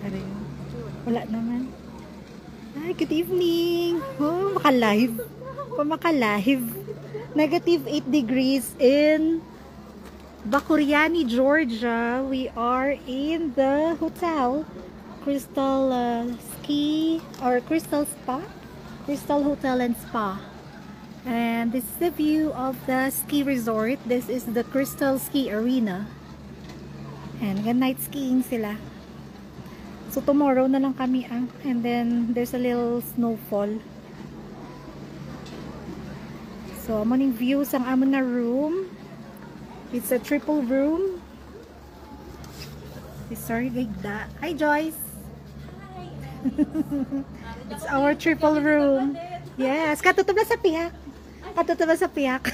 Ari. Wala naman. Ay, good evening. Oh, maka-live. Maka-live. Negative 8 degrees in Bakuriani, Georgia. We are in the hotel. Crystal Ski or Crystal Spa. Crystal Hotel and Spa. And this is the view of the ski resort. This is the Crystal Ski Arena. And night skiing sila. So tomorrow na lang kami and then there's a little snowfall. So among views ang amon na room. It's a triple room. Sorry like that. Hi Joyce. Hi. It's our triple room. Yes, katutubla sa piyak. Katutubla sa piyak.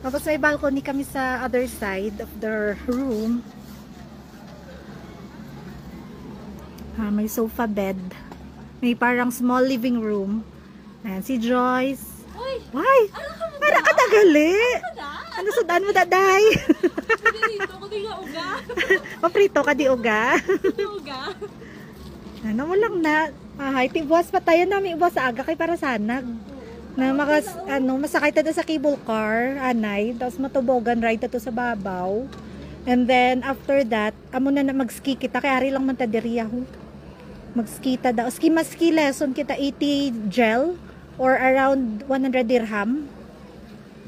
Tapos may balcony kami sa other side of the room. May sofa bed. May parang small living room. Ayan, si Joyce. Uy! Why? Para ka tagali. Ano sudan mo daday? Dito ko di nga uga. Paprito ka di uga. Di uga. Ano mo lang na. Ay, tibuas pa tayo namin ibuas sa aga kay para sanag. Na masakay tayo sa cable car, anay. Tapos matubogan ride tayo sa babaw. And then after that, amo na mag-ski kita. Kaya ari lang man tadiriya ho. Mag-ski ta daw. Ski lesson kita 80 gel or around 100 dirham.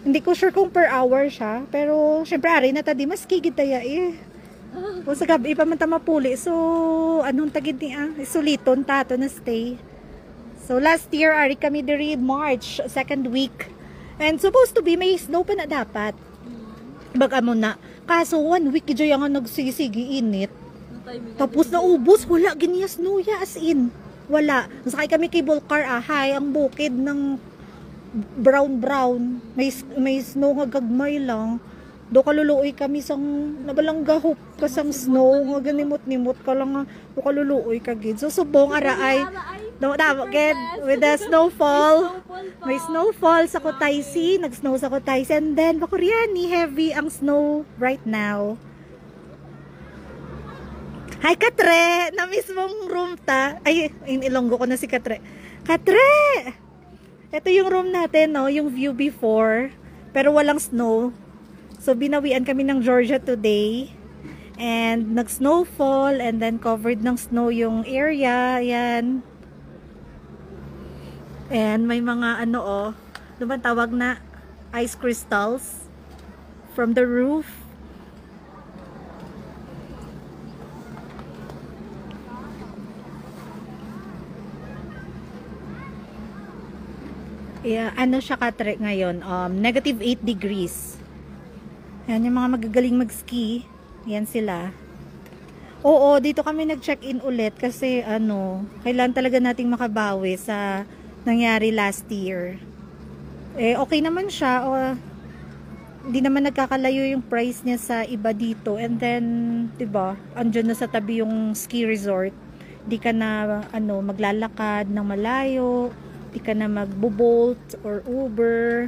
Hindi ko sure kung per hour siya. Pero syempre ari na tadi mas ski kita ya eh. O sa gabi pa man ta mapuli. So anong tagid ni isuliton tato na stay. So last year ari kami diri March 2nd week. And supposed to be may snow pa na dapat. Baga mo na. Kaso 1 week gidyo nga nagsisigi init. Tapos naubos, wala giniya snow ya as in. Wala. Nasakay kami cable car ahay ang bukid ng brown. May snow nga gagmay lang. Do kaluluoy kami sang nabalang gahop kasang snow nga ganimot-nimot ka lang nga do kaluluoy kagid. So subong araay. Gid with the snowfall. May snowfall sa Kutaisi, nag-snow sa Kutaisi and then Bakuriani heavy ang snow right now. Hi Katre, na mismong room ta. Ay, inilonggo ko na si Katre. Katre! Ito yung room natin, no, yung view before, pero walang snow. So binawian kami ng Georgia today. And nag-snowfall and then covered ng snow yung area. Ayan. And may mga ano naman tawag na ice crystals from the roof. Yeah, ano siya Katre ngayon? Negative 8 degrees. Yan yung mga magagaling mag-ski. Yan sila. Oo, dito kami nag-check-in ulit kasi kailangan talaga nating makabawi sa nangyari last year. Eh, okay naman siya. Hindi naman nagkakalayo yung price niya sa iba dito. And then, 'di ba? Andiyan na sa tabi yung ski resort. Di ka na maglalakad ng malayo. Di ka na magbo-Bolt or Uber.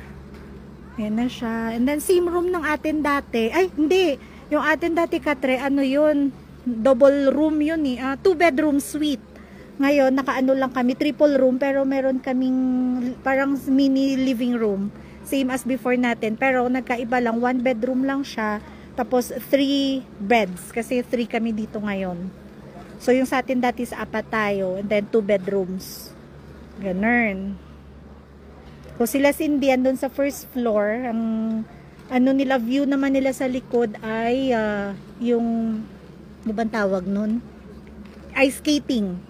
Ayan na siya. And then same room ng atin dati. Ay, hindi. Yung atin dati Katre, yun? Double room yun eh. 2-bedroom suite. Ngayon, nakaano lang kami, triple room. Pero meron kaming parang mini living room. Same as before natin. Pero nagkaiba lang. 1 bedroom lang siya. Tapos 3 beds. Kasi 3 kami dito ngayon. So yung sa atin dati sa 4 tayo. And then 2 bedrooms. Ganun. So sila Cindy andun sa first floor. Ang nila view naman nila sa likod ay yung ano bang tawag nun? Ice skating.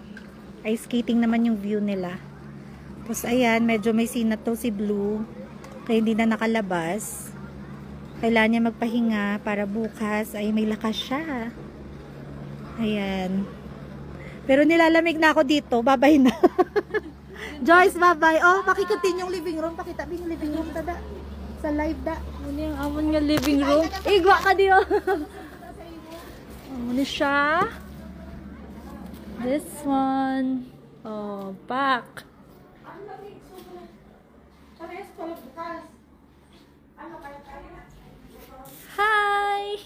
Ice skating naman yung view nila. Tapos ayan, medyo may sinat to si Blue. Kaya hindi na nakalabas. Kailangan niya magpahinga para bukas ay may lakas siya. Ayan. Pero nilalamig na ako dito. Bye-bye na. Joyce, bye-bye. Oh, pakikutin yung living room. Pakita yung living room tada. Sa live da. Ano yung amon nga living room? Igwa ka di oh. Ano siya? This one. Oh, back. Hi!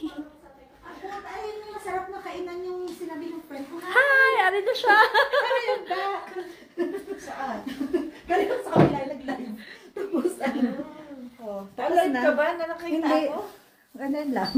Masarap na kainan yung siya. Ano yung back? Saan? Kanina sa kabila nag-live. Tapos ano? Oh, tapos Alive na. ka ba na nakita Hindi. ako? Ganun lang.